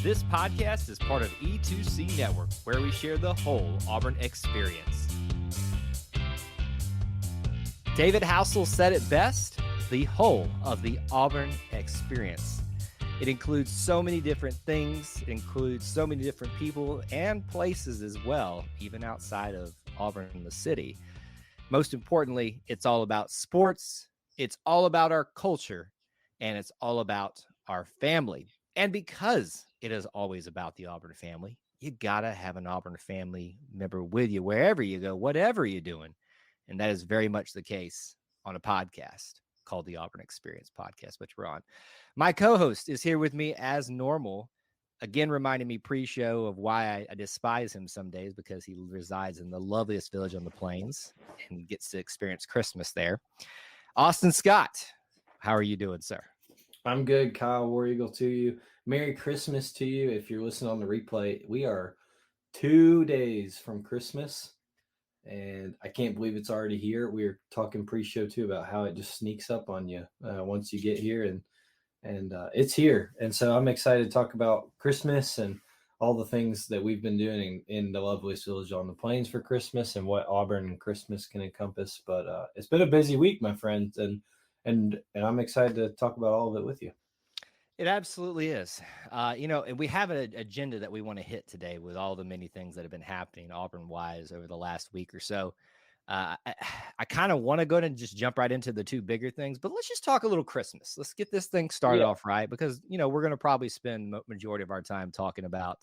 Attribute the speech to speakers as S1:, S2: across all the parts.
S1: This podcast is part of E2C Network, where we share the whole Auburn experience. David Housel said it best, the whole of the Auburn experience. It includes so many different things. It includes so many different people and places as well, even outside of Auburn, the city. Most importantly, it's all about sports. It's all about our culture, and it's all about our family. And because it is always about the Auburn family, you got to have an Auburn family member with you wherever you go, whatever you're doing. And that is very much the case on a podcast called the Auburn Experience Podcast, which we're on. My co-host is here with me as normal, again, reminding me pre-show of why I despise him some days, because he resides in the loveliest village on the plains and gets to experience Christmas there. Austin Scott, how are you doing, sir?
S2: I'm good, Kyle. War Eagle to you. Merry Christmas to you. If you're listening on the replay, we are 2 days from Christmas, and I can't believe it's already here. We were talking pre-show too about how it just sneaks up on you once you get here, and it's here. And so I'm excited to talk about Christmas and all the things that we've been doing in the loveliest village on the plains for Christmas and what Auburn and Christmas can encompass. But it's been a busy week, my friends, and I'm excited to talk about all of it with you.
S1: It absolutely is. And we have an agenda that we want to hit today with all the many things that have been happening Auburn-wise over the last week or so. I kind of want to go ahead and just jump right into the two bigger things, but let's just talk a little Christmas. Let's get this thing started off right, because, we're going to probably spend majority of our time talking about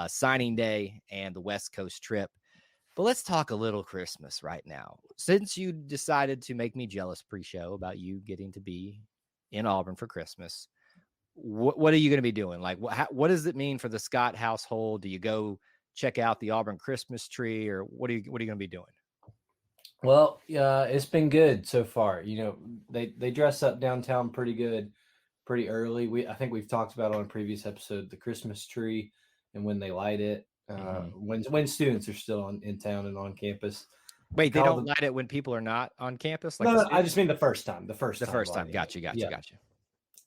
S1: signing day and the West Coast trip. But let's talk a little Christmas right now. Since you decided to make me jealous pre-show about you getting to be in Auburn for Christmas, what are you going to be doing? Like, what does it mean for the Scott household? Do you go check out the Auburn Christmas tree, or what are you going to be doing?
S2: Well, it's been good so far. They dress up downtown pretty good, pretty early. I think we've talked about on a previous episode the Christmas tree and when they light it. When students are still in town and on campus.
S1: Wait, they don't light it when people are not on campus?
S2: Like no, I just mean the first time. The first time.
S1: Gotcha.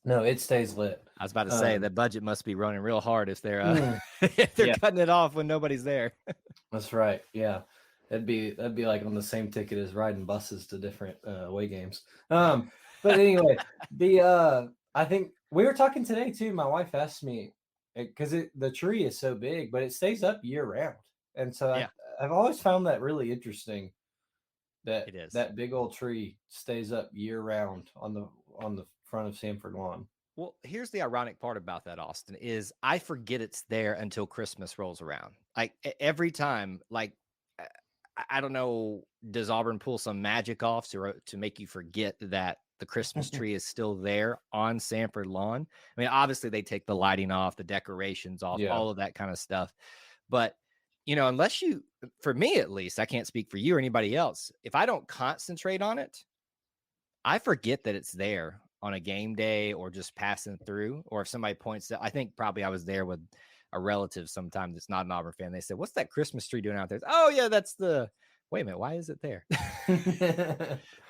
S2: No, it stays lit.
S1: I was about to say the budget must be running real hard if they're if they're cutting it off when nobody's there.
S2: That's right. Yeah, that'd be like on the same ticket as riding buses to different away games. But anyway, I think we were talking today too. My wife asked me, because the tree is so big, but it stays up year round, and so I've always found that really interesting. That big old tree stays up year round on the front of Sanford Lawn.
S1: Well, here's the ironic part about that, Austin, is I forget it's there until Christmas rolls around. Like every time, like I don't know, does Auburn pull some magic off to make you forget that the Christmas tree is still there on Sanford Lawn? I mean, obviously they take the lighting off, the decorations off, all of that kind of stuff. But, unless for me at least, I can't speak for you or anybody else, if I don't concentrate on it, I forget that it's there on a game day or just passing through, or if somebody points out. I think probably I was there with a relative sometime that's not an Auburn fan. They said, "What's that Christmas tree doing out there?" Oh yeah, that's wait a minute, why is it there?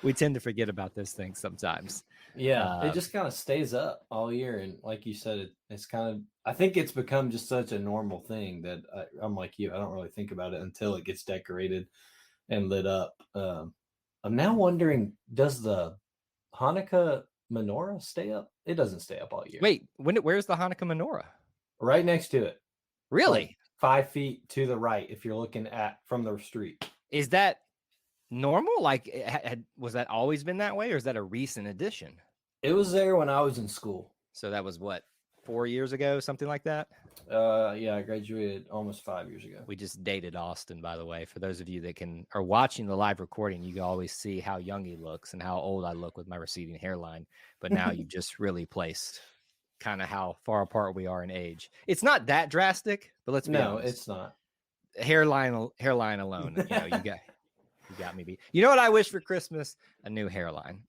S1: We tend to forget about those things sometimes.
S2: Yeah, it just kind of stays up all year, and like you said, it's kind of, I think it's become just such a normal thing that I'm like you, I don't really think about it until it gets decorated and lit up. I'm now wondering, does the Hanukkah menorah stay up? It doesn't stay up all year.
S1: Wait, where's the Hanukkah menorah?
S2: Right next to it.
S1: Really?
S2: Like 5 feet to the right if you're looking from the street.
S1: Is that normal? Like, was that always been that way, or is that a recent addition?
S2: It was there when I was in school.
S1: So that was what, 4 years ago, something like that?
S2: Yeah, I graduated almost 5 years ago.
S1: We just dated Austin, by the way. For those of you that are watching the live recording, you can always see how young he looks and how old I look with my receding hairline. But now you just really placed kind of how far apart we are in age. It's not that drastic, but let's be honest.
S2: No, it's not.
S1: Hairline alone, you got me beat. You know what I wish for Christmas? A new hairline.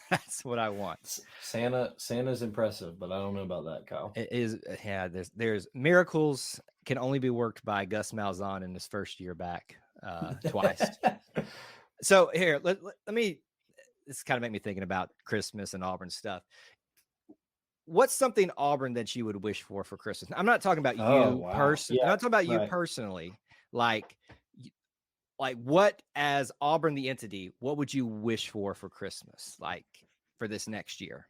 S1: That's what I want.
S2: Santa's impressive, but I don't know about that, Kyle.
S1: It is, yeah. There's miracles can only be worked by Gus Malzahn in his first year back twice. So here, let me. This kind of made me thinking about Christmas and Auburn stuff. what's something Auburn that you would wish for Christmas? I'm not talking about
S2: Oh,
S1: you
S2: wow.
S1: I'm
S2: Yeah,
S1: not talking about you
S2: right.
S1: personally. Like, what as Auburn the entity, what would you wish for Christmas? Like for this next year?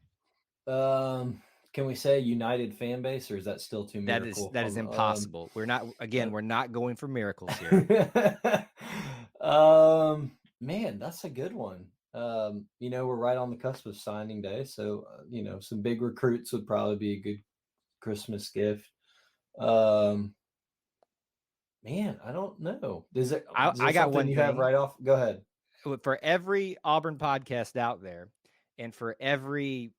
S2: Can we say united fan base, or is that still too miracle?
S1: That is impossible. We're not going for miracles here.
S2: Man, that's a good one. We're right on the cusp of signing day, so some big recruits would probably be a good Christmas gift. Man, I don't know. Is there
S1: I got
S2: something
S1: one
S2: you have
S1: thing.
S2: right off? Go ahead.
S1: For every Auburn podcast out there, and for anyone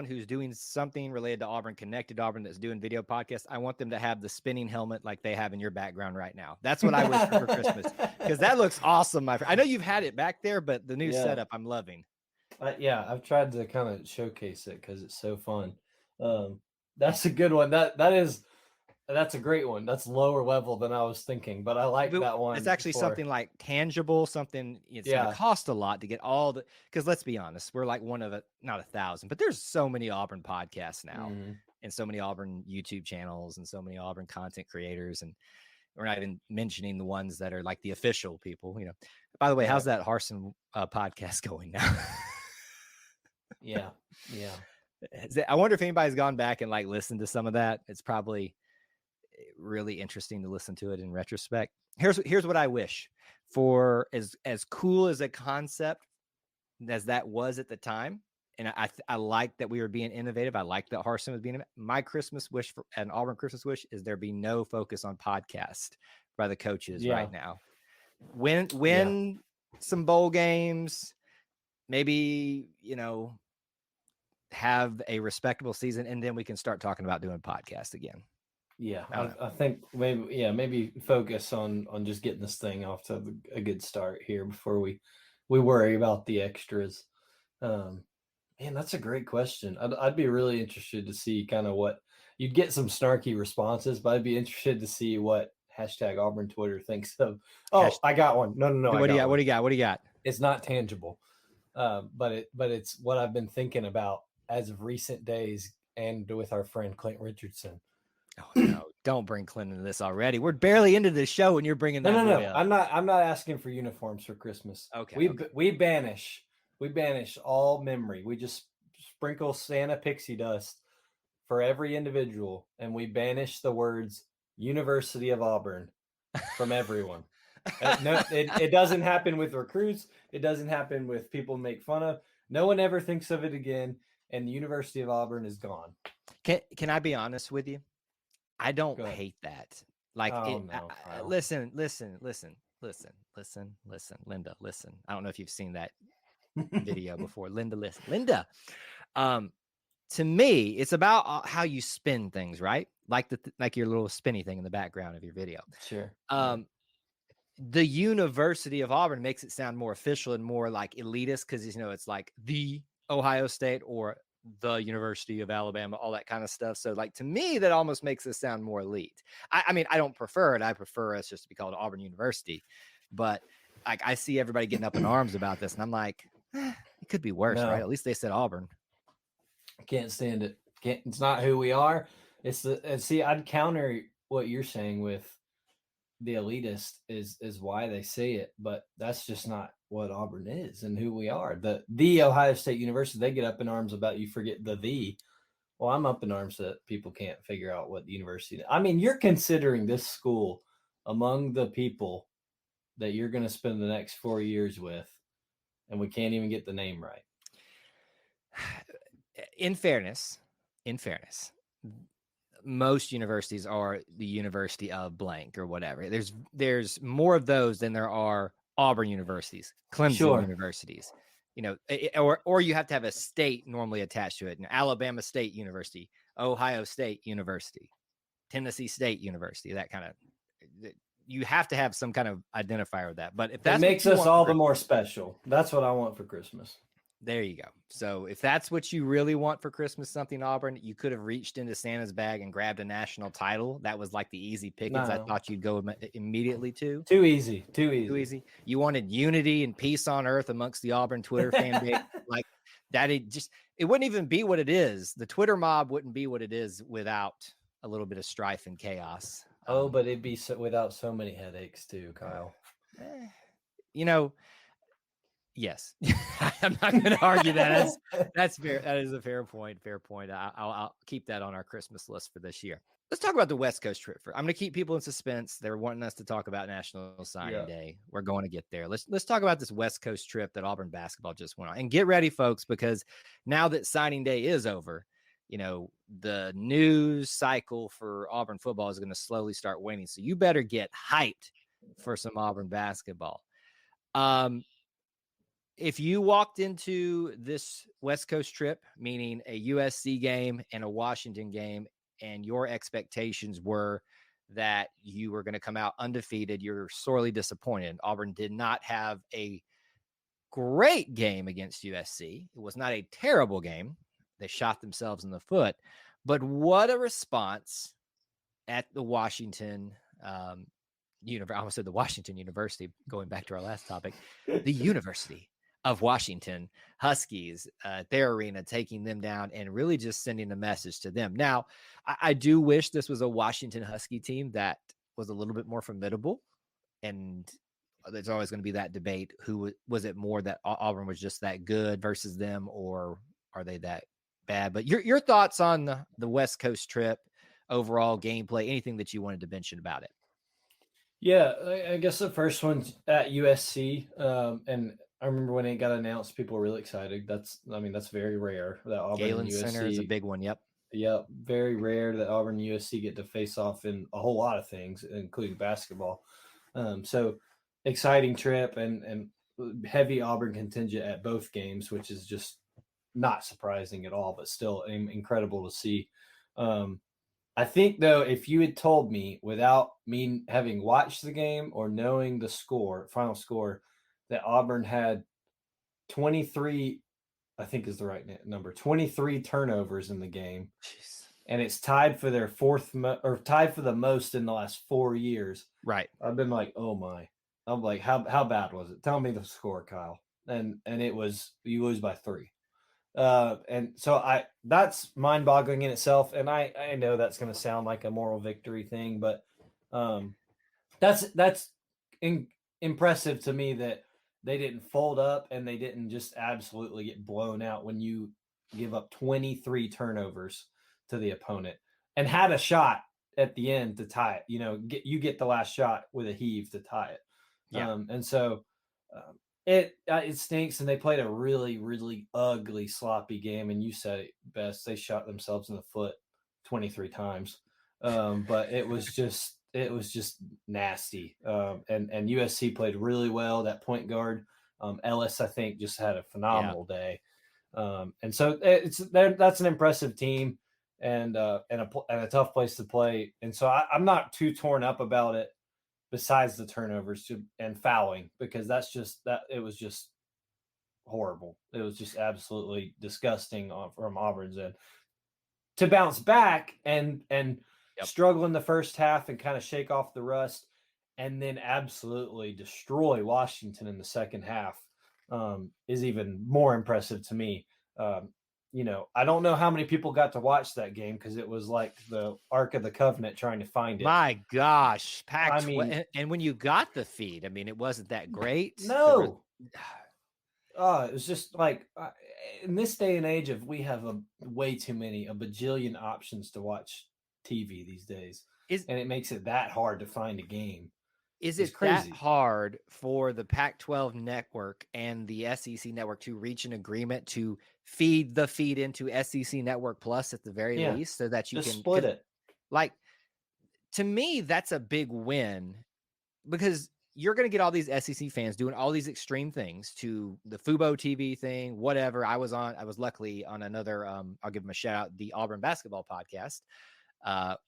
S1: who's doing something related to Auburn, connected to Auburn, that's doing video podcasts, I want them to have the spinning helmet like they have in your background right now. That's what I wish for Christmas, because that looks awesome, my friend. I know you've had it back there, but the new setup I'm loving.
S2: I've tried to kind of showcase it because it's so fun. That's a good one. That's a great one. That's lower level than I was thinking, but I like that one.
S1: It's actually something like tangible, something it's going to cost a lot to get all the, because let's be honest, we're like one of not 1,000, but there's so many Auburn podcasts now, and so many Auburn YouTube channels, and so many Auburn content creators, and we're not even mentioning the ones that are like the official people. By the way, how's that Harsin podcast going now?
S2: Yeah.
S1: I wonder if anybody's gone back and like listened to some of that. It's probably really interesting to listen to it in retrospect. Here's what I wish for, as cool as a concept as that was at the time. And I like that we were being innovative. I like that Harsin was being. My Christmas wish for an Auburn Christmas wish is there be no focus on podcast by the coaches right now. Win some bowl games, maybe, have a respectable season, and then we can start talking about doing podcasts again.
S2: Yeah, I think maybe focus on just getting this thing off to a good start here before we worry about the extras. Man, that's a great question. I'd be really interested to see kind of what you'd get, some snarky responses, but I'd be interested to see what hashtag Auburn Twitter thinks of. Oh, I got one. No.
S1: What do you got?
S2: It's not tangible, but it's what I've been thinking about as of recent days, and with our friend Clint Richardson.
S1: Oh no! Don't bring Clint into this already. We're barely into the show, and you're bringing that.
S2: No.
S1: Up.
S2: I'm not asking for uniforms for Christmas.
S1: Okay.
S2: We banish all memory. We just sprinkle Santa pixie dust for every individual, and we banish the words University of Auburn from everyone. No, it doesn't happen with recruits. It doesn't happen with people make fun of. No one ever thinks of it again, and the University of Auburn is gone.
S1: Can I be honest with you? I don't hate that. Like, listen, Linda, listen. I don't know if you've seen that video before. Linda. To me, it's about how you spin things, right? Like your little spinny thing in the background of your video.
S2: Sure.
S1: The University of Auburn makes it sound more official and more like elitist, because it's like the Ohio State or the University of Alabama, all that kind of stuff. So like, to me, that almost makes it sound more elite. I mean, I don't prefer it. I prefer us just to be called Auburn University. But like, I see everybody getting up in arms about this, and I'm like, it could be worse, right? At least they said Auburn.
S2: I can't stand it. It's not who we are. I'd counter what you're saying with the elitist is why they say it, but that's just not what Auburn is and who we are. The Ohio State University, they get up in arms about, you forget the. Well, I'm up in arms that people can't figure out what the university is. I mean, you're considering this school among the people that you're going to spend the next 4 years with, and we can't even get the name right.
S1: In fairness, most universities are the University of blank or whatever. There's more of those than there are Auburn universities, Clemson universities, or you have to have a state normally attached to it. Alabama State University, Ohio State University, Tennessee State University, that kind of, you have to have some kind of identifier with that. But if that
S2: makes us all the more special, that's what I want for Christmas.
S1: There you go. So if that's what you really want for Christmas, something Auburn, you could have reached into Santa's bag and grabbed a national title. That was like the easy pickings I thought you'd go immediately to.
S2: Too easy.
S1: You wanted unity and peace on earth amongst the Auburn Twitter fan base. Like, that it wouldn't even be what it is. The Twitter mob wouldn't be what it is without a little bit of strife and chaos.
S2: Oh, but it'd be without so many headaches too, Kyle.
S1: Eh, you know, yes, I'm not going to argue that. That's fair. That is a fair point. Fair point. I'll keep that on our Christmas list for this year. Let's talk about the West Coast trip. I'm going to keep people in suspense. They're wanting us to talk about National Signing Day. We're going to get there. Let's talk about this West Coast trip that Auburn basketball just went on. And get ready, folks, because now that signing day is over, the news cycle for Auburn football is going to slowly start waning. So you better get hyped for some Auburn basketball. If you walked into this West Coast trip, meaning a USC game and a Washington game, and your expectations were that you were going to come out undefeated, you're sorely disappointed. Auburn did not have a great game against USC. It was not a terrible game. They shot themselves in the foot. But what a response at the Washington I almost said the Washington University, going back to our last topic, the University of Washington Huskies at their arena, taking them down and really just sending a message to them. Now, I do wish this was a Washington Husky team that was a little bit more formidable, and there's always going to be that debate. Who was it more that Auburn was just that good versus them, or are they that bad? But your thoughts on the West Coast trip, overall gameplay, anything that you wanted to mention about it?
S2: Yeah, I guess the first one's at USC, and I remember when it got announced, people were really excited. That's very rare that Auburn
S1: Galen
S2: and USC
S1: Center is a big one. Yep.
S2: Yep, very rare that Auburn and USC get to face off in a whole lot of things, including basketball. So exciting trip and heavy Auburn contingent at both games, which is just not surprising at all, but still incredible to see. I think, though, if you had told me without me having watched the game or knowing the final score, that Auburn had 23, I think is the right number, 23 turnovers in the game,
S1: Jeez.
S2: and it's tied for their tied for the most in the last 4 years.
S1: Right.
S2: I've been like, oh my. I'm like, how bad was it? Tell me the score, Kyle. And it was, you lose by 3. And so that's mind-boggling in itself. And I know that's going to sound like a moral victory thing, but that's impressive to me that they didn't fold up and they didn't just absolutely get blown out when you give up 23 turnovers to the opponent and had a shot at the end to tie it. You get the last shot with a heave to tie it.
S1: Yeah.
S2: And so it stinks, and they played a really, really ugly, sloppy game. And you said it best. They shot themselves in the foot 23 times. But it was just nasty. And USC played really well. That point guard, Ellis, I think, just had a phenomenal day. And so that's an impressive team and a tough place to play. And so I'm not too torn up about it, besides the turnovers and fouling, because it was just horrible. It was just absolutely disgusting from Auburn's end. To bounce back and struggle in the first half and kind of shake off the rust, and then absolutely destroy Washington in the second half is even more impressive to me. I don't know how many people got to watch that game because it was like the Ark of the Covenant trying to find it.
S1: My gosh, and when you got the feed, it wasn't that great.
S2: No. It was just like in this day and age we have a bajillion options to watch TV these days, and it makes it that hard to find a game.
S1: Is it that hard for the Pac-12 network and the SEC network to reach an agreement to feed the feed into SEC Network Plus at the very least, so that you can
S2: split it?
S1: Like, to me, that's a big win, because you're going to get all these SEC fans doing all these extreme things to the Fubo TV thing, whatever. I was luckily on another, I'll give them a shout out, the Auburn basketball podcast.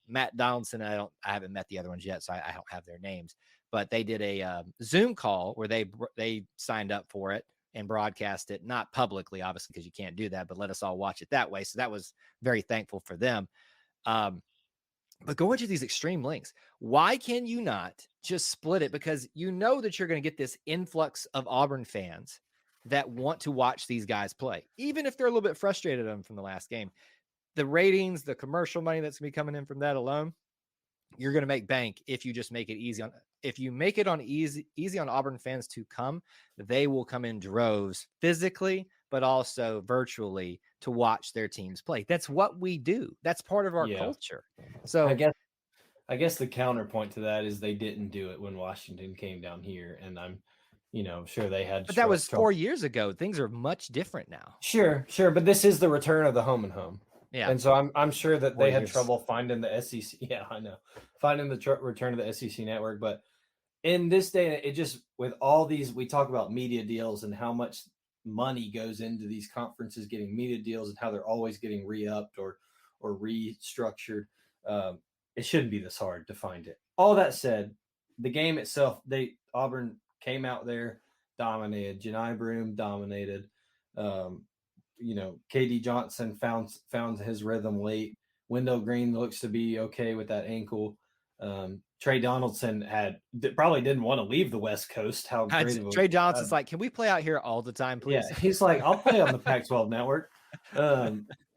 S1: Matt Donaldson, I haven't met the other ones yet, so I don't have their names, but they did a Zoom call where they signed up for it and broadcast it, not publicly, obviously, because you can't do that, but let us all watch it that way. So that was very thankful for them. But going to these extreme links, why can you not just split it? Because you know that you're going to get this influx of Auburn fans that want to watch these guys play, even if they're a little bit frustrated at them from the last game. The ratings, the commercial money that's going to be coming in from that alone, you're going to make bank if you just make it easy on. If you make it on easy on Auburn fans to come, they will come in droves physically, but also virtually to watch their teams play. That's what we do. That's part of our
S2: Yeah.
S1: culture.
S2: I
S1: So
S2: guess the counterpoint to that is they didn't do it when Washington came down here, and I'm, sure they had
S1: but that was
S2: trouble.
S1: 4 years ago. Things are much different now.
S2: Sure, but this is the return of the home and home,
S1: Yeah.
S2: and so I'm sure that they had
S1: 4 years.
S2: trouble finding the SEC. Yeah, I know, finding the return of the SEC network, but in this day, it just with all these, we talk about media deals and how much money goes into these conferences getting media deals and how they're always getting re-upped or restructured. It shouldn't be this hard to find it. All that said, the game itself, Auburn came out there, dominated. Janai Broom dominated. KD Johnson found his rhythm late. Wendell Green looks to be okay with that ankle. Trey Donaldson probably didn't want to leave the West Coast. How great of a
S1: Trey Johnson's like, can we play out here all the time, please?
S2: Yeah, he's like, I'll play on the Pac-12 network.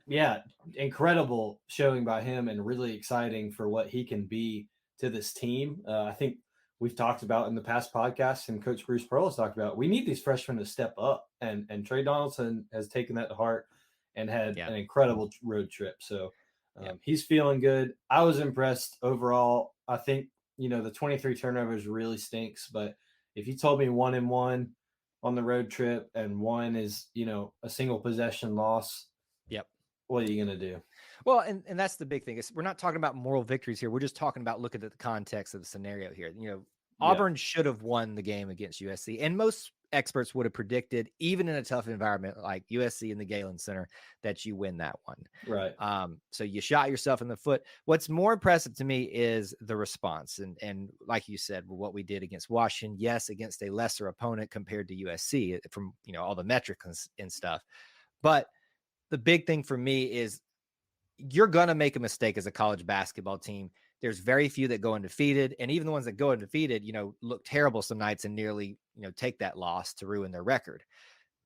S2: Yeah, incredible showing by him and really exciting for what he can be to this team. I think we've talked about in the past podcasts, and Coach Bruce Pearl has talked about, we need these freshmen to step up, and Trey Donaldson has taken that to heart and had an incredible road trip. So he's feeling good. I was impressed overall. I think the 23 turnovers really stinks, but if you told me 1-1 on the road trip and one is a single possession loss, what are you going to do?
S1: Well, and that's the big thing. We're not talking about moral victories here. We're just talking about looking at the context of the scenario here. Auburn should have won the game against USC, and most experts would have predicted, even in a tough environment like USC in the Galen Center, that you win that one.
S2: Right.
S1: So you shot yourself in the foot. What's more impressive to me is the response, and like you said, what we did against Washington. Yes, against a lesser opponent compared to USC from all the metrics and stuff, but the big thing for me is you're going to make a mistake as a college basketball team. There's very few that go undefeated. And even the ones that go undefeated, look terrible some nights and nearly, take that loss to ruin their record.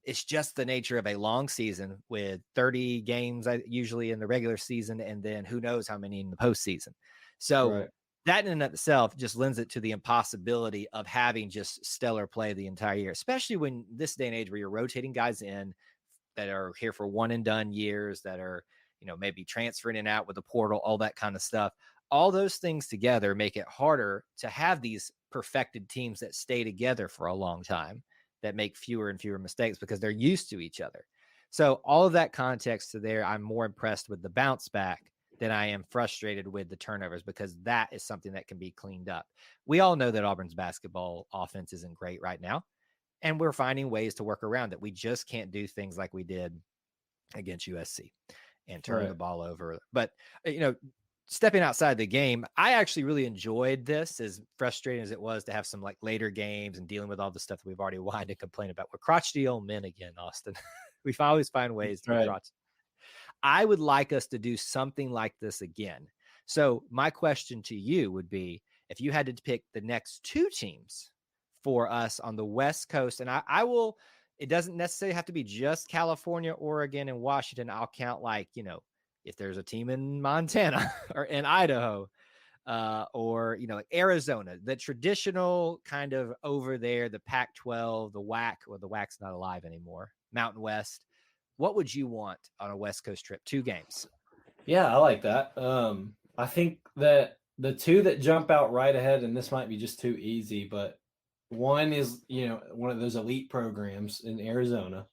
S1: It's just the nature of a long season with 30 games usually in the regular season. And then who knows how many in the postseason. So that in and of itself just lends it to the impossibility of having just stellar play the entire year, especially when this day and age where you're rotating guys in that are here for one and done years, that are, maybe transferring in and out with the portal, all that kind of stuff. All those things together make it harder to have these perfected teams that stay together for a long time, that make fewer and fewer mistakes because they're used to each other. So all of that context to there, I'm more impressed with the bounce back than I am frustrated with the turnovers, because that is something that can be cleaned up. We all know that Auburn's basketball offense isn't great right now, and we're finding ways to work around it. We just can't do things like we did against USC and turn the ball over. But, stepping outside the game, I actually really enjoyed this, as frustrating as it was to have some like later games and dealing with all the stuff that we've already whined and complained about. We're crotchety old men again, Austin. We always find ways to be crotchety. I would like us to do something like this again. So my question to you would be, if you had to pick the next two teams for us on the West Coast, and I will, it doesn't necessarily have to be just California, Oregon, and Washington. I'll count if there's a team in Montana or in Idaho, or Arizona, the traditional kind of over there, the Pac-12, the WAC, well, the WAC's not alive anymore, Mountain West. What would you want on a West Coast trip? 2 games.
S2: Yeah, I like that. I think that the two that jump out right ahead, and this might be just too easy, but one is, one of those elite programs in Arizona.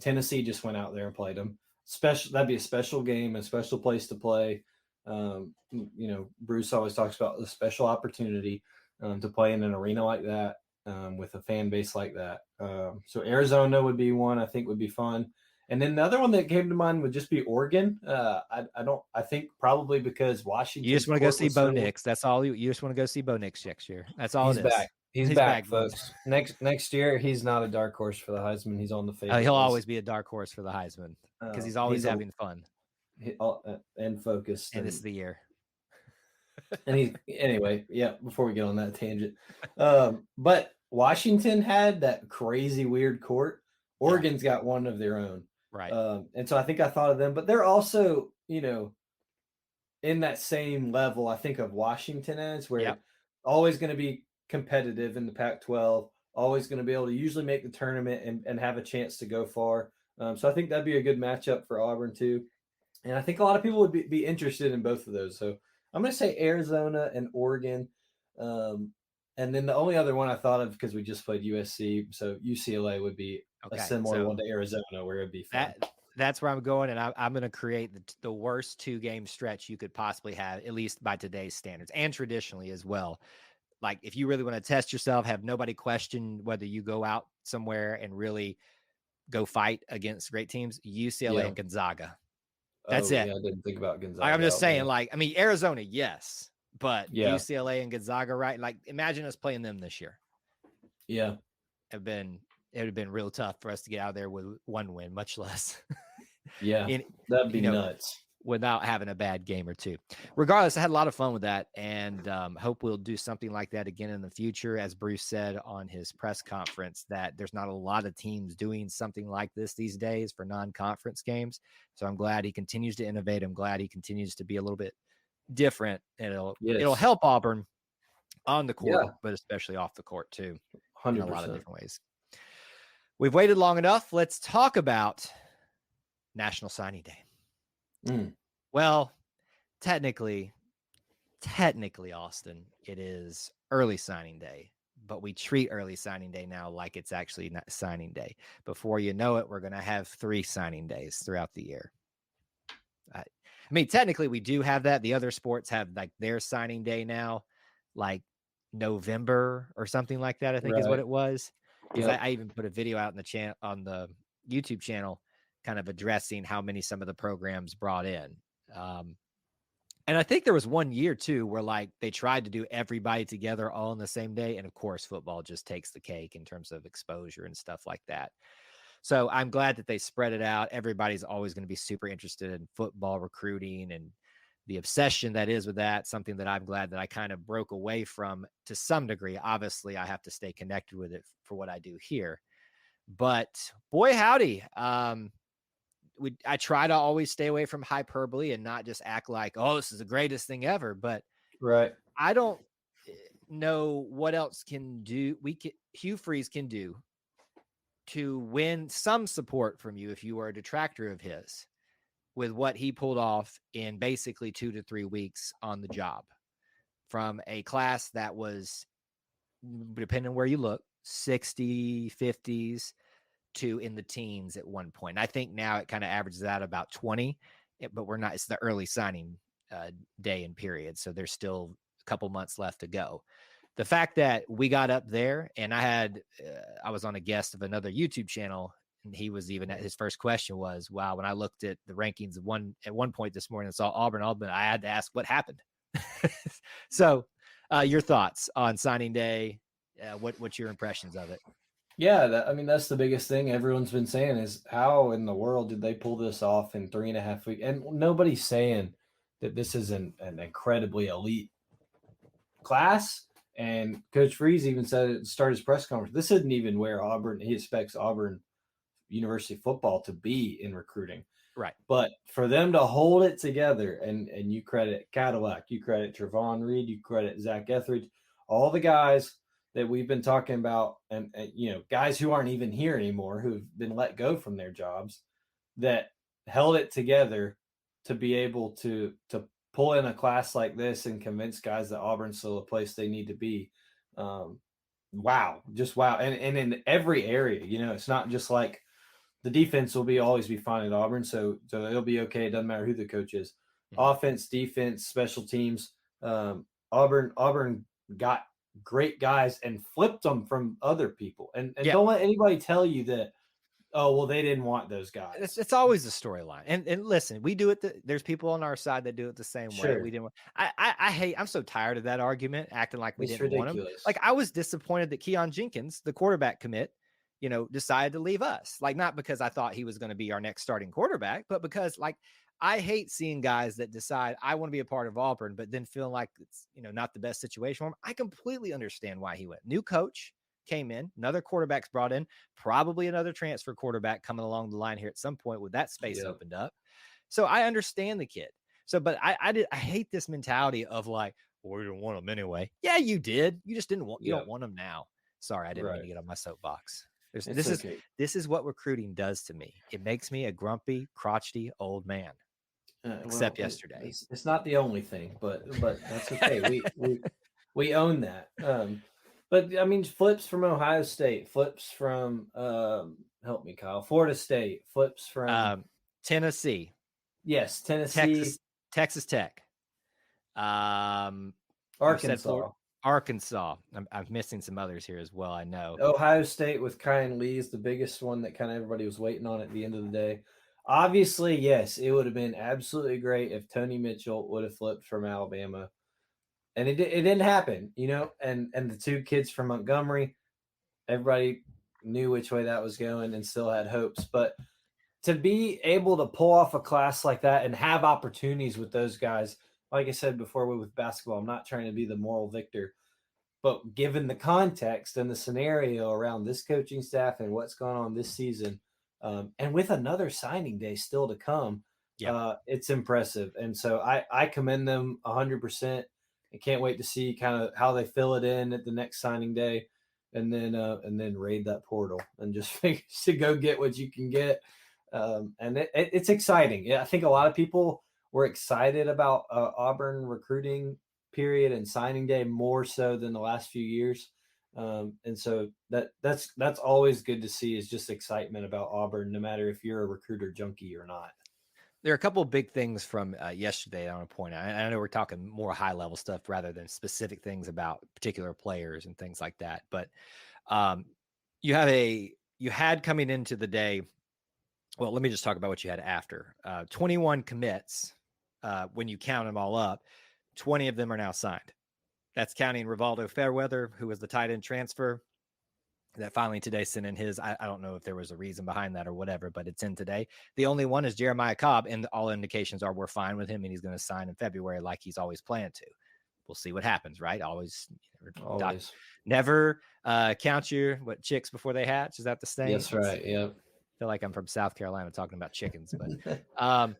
S2: Tennessee just went out there and played them. That'd be a special game, a special place to play. Bruce always talks about the special opportunity to play in an arena like that, with a fan base like that. So Arizona would be one I think would be fun. And then the other one that came to mind would just be Oregon. I think probably because Washington.
S1: You just want to go see Bo Nix. That's all. You just want to go see Bo Nix next year. That's all.
S2: He's back. He's back, folks. Next year, he's not a dark horse for the Heisman. He's on the favorite.
S1: He'll always be a dark horse for the Heisman because he's always having fun
S2: and focused.
S1: And this is the year.
S2: And anyway, yeah. Before we get on that tangent, but Washington had that crazy weird court
S1: Yeah.
S2: Oregon's got one of their own.
S1: Right.
S2: And so I think I thought of them, but they're also, in that same level, I think of Washington as
S1: Yep.
S2: where always going to be competitive in the Pac-12, always going to be able to usually make the tournament and have a chance to go far. So I think that'd be a good matchup for Auburn too. And I think a lot of people would be interested in both of those. So I'm going to say Arizona and Oregon. Um, and then the only other one I thought of, because we just played USC, so UCLA would be a
S1: Okay.
S2: similar
S1: So
S2: one to Arizona where it'd be fun.
S1: that's where I'm going, and I'm going to create the worst 2-game stretch you could possibly have, at least by today's standards and traditionally as well. Like, if you really want to test yourself, have nobody question whether you go out somewhere and really go fight against great teams, UCLA
S2: Yeah.
S1: and Gonzaga. That's
S2: Oh,
S1: it.
S2: yeah. I didn't think about
S1: I'm
S2: Gonzaga
S1: just
S2: out there.
S1: saying, like, I mean, Arizona, yes, but
S2: Yeah.
S1: UCLA and Gonzaga, right? Like, imagine us playing them this year.
S2: Yeah.
S1: It would have been real tough for us to get out of there with one win, much less
S2: Yeah.
S1: in,
S2: That'd be
S1: you know,
S2: nuts.
S1: without having a bad game or two. Regardless, I had a lot of fun with that, and hope we'll do something like that again in the future. As Bruce said on his press conference, that there's not a lot of teams doing something like this these days for non-conference games. So I'm glad he continues to innovate. I'm glad he continues to be a little bit different, and it'll
S2: Yes.
S1: help Auburn on the court,
S2: Yeah.
S1: but especially off the court too, in a lot of
S2: 100%.
S1: different ways. We've waited long enough. Let's talk about National Signing Day.
S2: Mm.
S1: Well, technically, Austin, it is early signing day, but we treat early signing day now like it's actually not signing day. Before you know it, we're going to have 3 signing days throughout the year. I mean, technically, we do have that. The other sports have like their signing day now, like November or something like that, I think is what
S2: Right.
S1: it was. Because
S2: Yep.
S1: I even put a video out in the on the YouTube channel, kind of addressing how many some of the programs brought in. And I think there was one year too where like they tried to do everybody together all on the same day. And of course, football just takes the cake in terms of exposure and stuff like that. So I'm glad that they spread it out. Everybody's always going to be super interested in football recruiting and the obsession that is with that, something that I'm glad that I kind of broke away from to some degree. Obviously, I have to stay connected with it for what I do here. But boy, howdy. I try to always stay away from hyperbole and not just act like, oh, this is the greatest thing ever. But
S2: Right.
S1: I don't know what else Hugh Freeze can do to win some support from you if you are a detractor of his, with what he pulled off in basically 2 to 3 weeks on the job, from a class that was, depending on where you look, 60, 50s to in the teens at one point. I think now it kind of averages out about 20, but we're not, it's the early signing day and period. So there's still a couple months left to go. The fact that we got up there, and I was on a guest of another YouTube channel, and he was even his first question was, wow, when I looked at the rankings at one point this morning and saw Auburn, I had to ask what happened. So your thoughts on signing day, what's your impressions of it?
S2: Yeah, I mean, that's the biggest thing everyone's been saying is how in the world did they pull this off in 3.5 weeks? And nobody's saying that this is an incredibly elite class. And Coach Freeze even said at the start of his press conference, this isn't even where he expects Auburn University football to be in recruiting.
S1: Right.
S2: But for them to hold it together, and you credit Cadillac, you credit Trevon Reed, you credit Zach Etheridge, all the guys that we've been talking about, and guys who aren't even here anymore, who've been let go from their jobs, that held it together to be able to pull in a class like this and convince guys that Auburn's still a place they need to be. Wow, just wow. And in every area, it's not just like the defense will always be fine at Auburn, so it'll be okay. It doesn't matter who the coach is.
S1: Mm-hmm.
S2: Offense, defense, special teams. Auburn got great guys and flipped them from other people. And don't let anybody tell you that, oh, well, they didn't want those guys.
S1: It's always a storyline. And listen, we do it. There's people on our side that do it the same way. We didn't. I'm so tired of that argument, acting like we didn't want him. Like, I was disappointed that Keon Jenkins, the quarterback commit, decided to leave us. Like, not because I thought he was going to be our next starting quarterback, but because, like, I hate seeing guys that decide I want to be a part of Auburn, but then feel like it's, not the best situation for him. I completely understand why he went. New coach, came in, another quarterback's brought in, probably another transfer quarterback coming along the line here at some point with that space
S2: Yep.
S1: opened up. So I understand the kid. So, but I hate this mentality of like, well, we didn't want him anyway. Yeah, you did. You just didn't want. You don't
S2: Yep.
S1: want him now. Sorry, I didn't mean
S2: Right.
S1: to get on my soapbox.
S2: It's okay.
S1: This is what recruiting does to me. It makes me a grumpy, crotchety old man.
S2: Well,
S1: Except yesterday.
S2: it's not the only thing, but that's okay. We own that. But I mean, flips from Ohio State, flips from help me, Kyle, Florida State, flips from
S1: Tennessee,
S2: yes, Tennessee,
S1: Texas Tech. You said Florida,
S2: Arkansas,
S1: Arkansas. I'm missing some others here as well. I know.
S2: Ohio State with Kyan Lee is the biggest one that kind of everybody was waiting on at the end of the day. Obviously, yes, it would have been absolutely great if Tony Mitchell would have flipped from Alabama, and it didn't happen, you know. And the two kids from Montgomery, everybody knew which way that was going and still had hopes. But to be able to pull off a class like that and have opportunities with those guys, like I said before with basketball, I'm not trying to be the moral victor, but given the context and the scenario around this coaching staff and what's going on this season, and with another signing day still to come,
S1: Yeah.
S2: it's impressive. And so I commend them 100%. I can't wait to see kind of how they fill it in at the next signing day, and then raid that portal and just to go get what you can get. And it's exciting. Yeah, I think a lot of people were excited about Auburn recruiting period and signing day more so than the last few years. And so that's always good to see, is just excitement about Auburn, no matter if you're a recruiter junkie or not.
S1: There are a couple of big things from yesterday I want to point out. I know we're talking more high level stuff rather than specific things about particular players and things like that. But you had coming into the day. Well, let me just talk about what you had after. 21 commits. When you count them all up, 20 of them are now signed. That's counting Rivaldo Fairweather, who was the tight end transfer that finally today sent in his. I don't know if there was a reason behind that or whatever, but it's in today. The only one is Jeremiah Cobb, and all indications are we're fine with him, and he's going to sign in February like he's always planned to. We'll see what happens, right? Always. Never count your chicks before they hatch. Is that the saying?
S2: Yes, right. Yep.
S1: I feel like I'm from South Carolina talking about chickens, but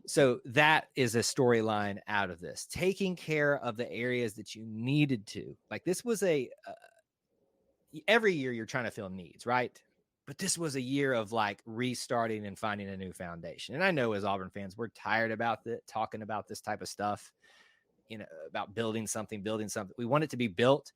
S1: so that is a storyline out of this. Taking care of the areas that you needed to. Like this was every year you're trying to fill needs, right? But this was a year of like restarting and finding a new foundation. And I know as Auburn fans, we're tired about talking about this type of stuff, about building something. We want it to be built.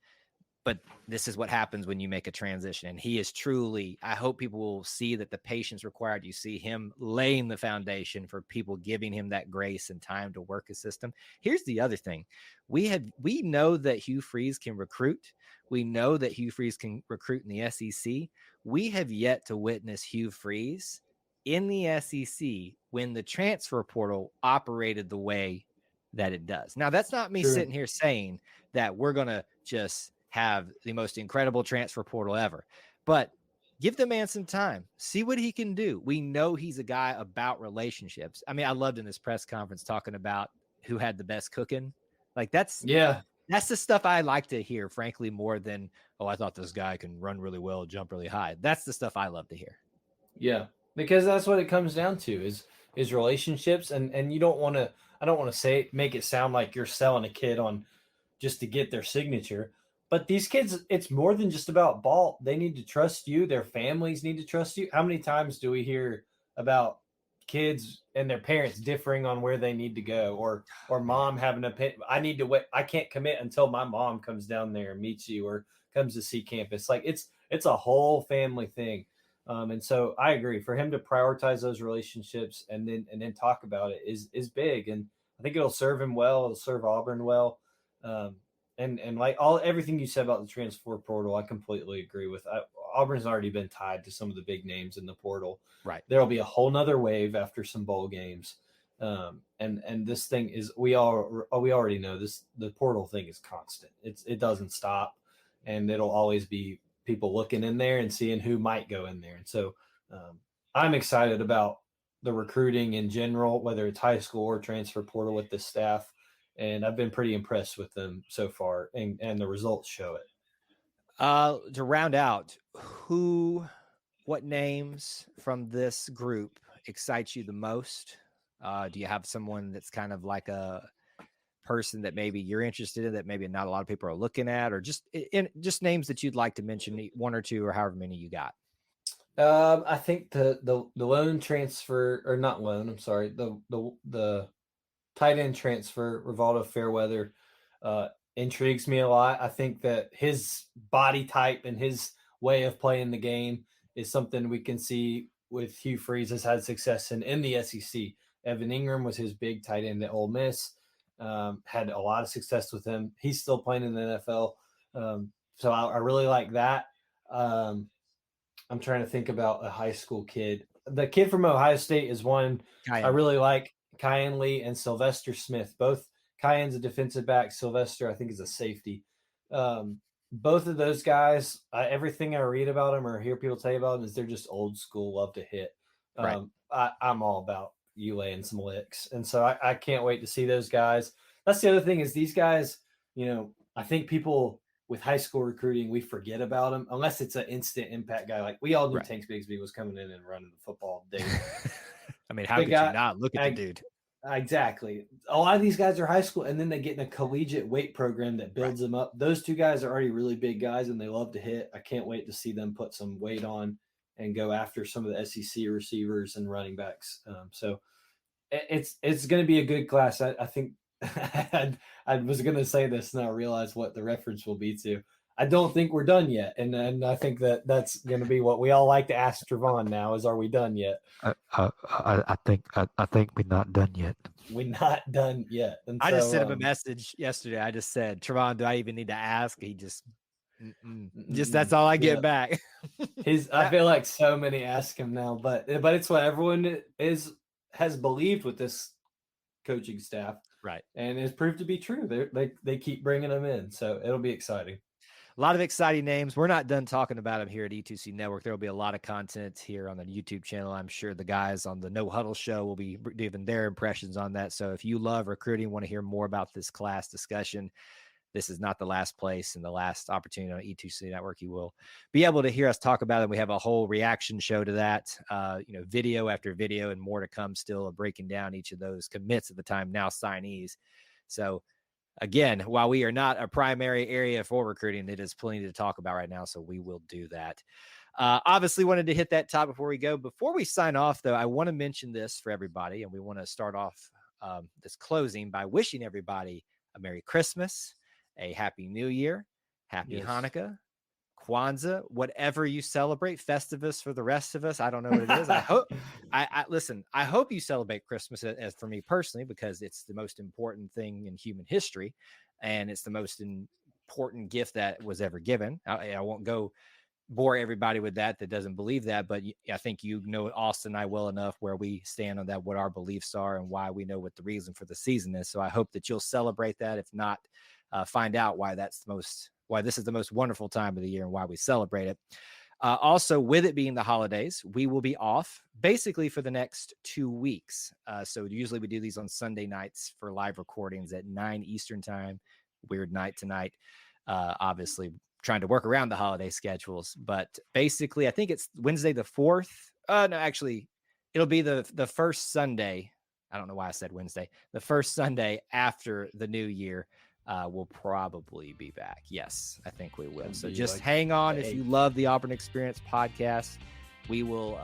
S1: But this is what happens when you make a transition. And he is truly, I hope people will see that the patience required, you see him laying the foundation for people giving him that grace and time to work his system. Here's the other thing. We know that Hugh Freeze can recruit. We know that Hugh Freeze can recruit in the SEC. We have yet to witness Hugh Freeze in the SEC when the transfer portal operated the way that it does. Now, that's not me sitting here saying that we're going to just have the most incredible transfer portal ever, but give the man some time, see what he can do. We know he's a guy about relationships. I mean, I loved in this press conference talking about who had the best cooking. Like that's the stuff I like to hear, frankly, more than, oh, I thought this guy can run really well, jump really high. That's the stuff I love to hear.
S2: Yeah, because that's what it comes down to is relationships. And you don't want to, I don't want to make it sound like you're selling a kid on just to get their signature. But these kids, it's more than just about ball. They need to trust you. Their families need to trust you. How many times do we hear about kids and their parents differing on where they need to go, or mom having a I need to wait. I can't commit until my mom comes down there and meets you or comes to see campus. Like it's a whole family thing. And so I agree, for him to prioritize those relationships and then talk about it is big. And I think it'll serve him well. It'll serve Auburn well. And like everything you said about the transfer portal, I completely agree with. Auburn's already been tied to some of the big names in the portal.
S1: Right.
S2: There'll be a whole nother wave after some bowl games. And this thing is, we already know this, the portal thing is constant. It doesn't stop, and it'll always be people looking in there and seeing who might go in there. And so I'm excited about the recruiting in general, whether it's high school or transfer portal with the staff. And I've been pretty impressed with them so far, and the results show it.
S1: To round out, what names from this group excites you the most? Do you have someone that's kind of like a person that maybe you're interested in that maybe not a lot of people are looking at, or just names that you'd like to mention, one or two or however many you got?
S2: I think the loan transfer, or not loan, I'm sorry, the tight end transfer, Rivaldo Fairweather, intrigues me a lot. I think that his body type and his way of playing the game is something we can see with Hugh Freeze has had success in the SEC. Evan Ingram was his big tight end at Ole Miss, had a lot of success with him. He's still playing in the NFL. So I really like that. I'm trying to think about a high school kid. The kid from Ohio State is one I really like. Kyan Lee and Sylvester Smith. Both Kyan's a defensive back. Sylvester, I think, is a safety. Both of those guys, everything I read about them or hear people say about them is they're just old school, love to hit.
S1: Right.
S2: I'm all about you laying some licks. And so I can't wait to see those guys. That's the other thing is these guys, I think people with high school recruiting, we forget about them unless it's an instant impact guy. Like we all knew Tanks Bigsby was coming in and running the football day.
S1: I mean, how could you not look at the dude?
S2: Exactly. A lot of these guys are high school, and then they get in a collegiate weight program that builds them up. Those two guys are already really big guys, and they love to hit. I can't wait to see them put some weight on and go after some of the SEC receivers and running backs. So it's going to be a good class. I think I was going to say this, and I realized what the reference will be to. I don't think we're done yet, and I think that's going to be what we all like to ask Trevon now: is are we done yet?
S3: I think we're not done yet.
S2: We're not done yet. And
S1: I just sent him a message yesterday. I just said, Trevon, do I even need to ask? He just that's all I get back.
S2: I feel like so many ask him now, but it's what everyone has believed with this coaching staff,
S1: right?
S2: And it's proved to be true. They keep bringing them in, so it'll be exciting.
S1: A lot of exciting names. We're not done talking about them here at E2C Network. There will be a lot of content here on the YouTube channel. I'm sure the guys on the No Huddle show will be giving their impressions on that. So if you love recruiting, want to hear more about this class discussion, this is not the last place and the last opportunity on E2C Network. You will be able to hear us talk about it. We have a whole reaction show to that, video after video, and more to come still of breaking down each of those commits at the time, now signees. So again, while we are not a primary area for recruiting, it is plenty to talk about right now, so we will do that. Obviously, wanted to hit that top before we go. Before we sign off, though, I want to mention this for everybody, and we want to start off this closing by wishing everybody a Merry Christmas, a Happy New Year, Happy Hanukkah, Kwanzaa, whatever you celebrate, Festivus for the rest of us. I don't know what it is. I hope I hope you celebrate Christmas as for me personally, because it's the most important thing in human history. And it's the most important gift that was ever given. I won't go bore everybody with that doesn't believe that, but I think Austin and I well enough where we stand on that, what our beliefs are and why we know what the reason for the season is. So I hope that you'll celebrate that. If not, find out why why this is the most wonderful time of the year and why we celebrate it. Also, with it being the holidays, we will be off basically for the next 2 weeks. So usually we do these on Sunday nights for live recordings at 9 Eastern time. Weird night tonight. Obviously trying to work around the holiday schedules, but basically I think it's Wednesday the 4th. No, actually it'll be the first Sunday. I don't know why I said Wednesday. The first Sunday after the new year. We'll probably be back. Yes, I think we will. So just hang on. If you love the Auburn Experience podcast, we will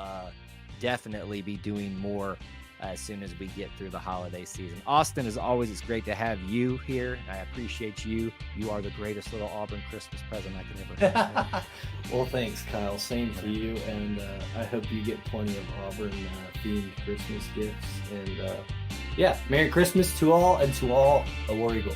S1: definitely be doing more as soon as we get through the holiday season. Austin, as always, it's great to have you here. I appreciate you. You are the greatest little Auburn Christmas present I can ever have.
S2: Well, thanks, Kyle. Same for you. And I hope you get plenty of Auburn themed Christmas gifts. And Merry Christmas to all, and to all, a War Eagle.